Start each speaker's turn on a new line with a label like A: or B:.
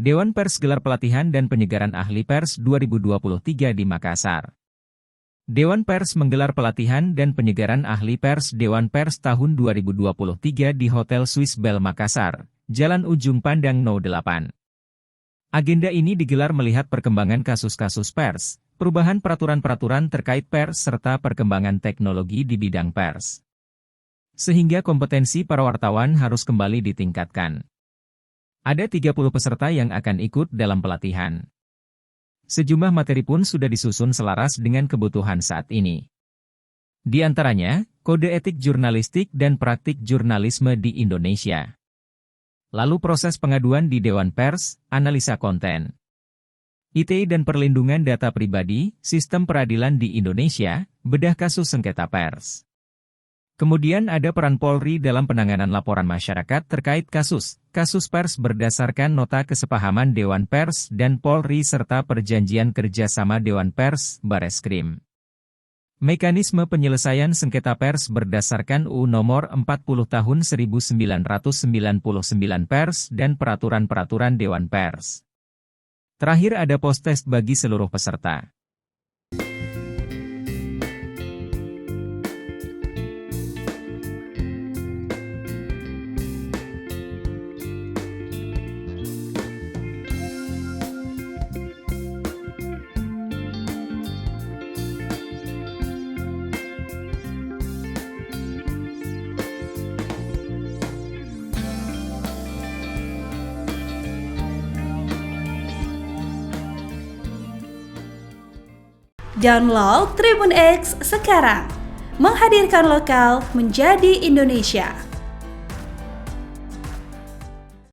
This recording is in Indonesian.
A: Dewan Pers gelar pelatihan dan penyegaran ahli pers 2023 di Makassar. Dewan Pers menggelar pelatihan dan penyegaran ahli pers Dewan Pers tahun 2023 di Hotel Swiss Bell Makassar, Jalan Ujung Pandang No. 8. Agenda ini digelar melihat perkembangan kasus-kasus pers, perubahan peraturan-peraturan terkait pers serta perkembangan teknologi di bidang pers. Sehingga kompetensi para wartawan harus kembali ditingkatkan. Ada 30 peserta yang akan ikut dalam pelatihan. Sejumlah materi pun sudah disusun selaras dengan kebutuhan saat ini. Di antaranya, kode etik jurnalistik dan praktik jurnalisme di Indonesia. Lalu proses pengaduan di Dewan Pers, analisa konten. ITE dan perlindungan data pribadi, sistem peradilan di Indonesia, bedah kasus sengketa pers. Kemudian ada peran Polri dalam penanganan laporan masyarakat terkait kasus pers berdasarkan nota kesepahaman Dewan Pers dan Polri serta perjanjian kerjasama Dewan Pers, Bareskrim. Mekanisme penyelesaian sengketa pers berdasarkan UU Nomor 40 Tahun 1999 Pers dan peraturan-peraturan Dewan Pers. Terakhir ada post-test bagi seluruh peserta.
B: Download Tribun X sekarang, menghadirkan lokal menjadi Indonesia.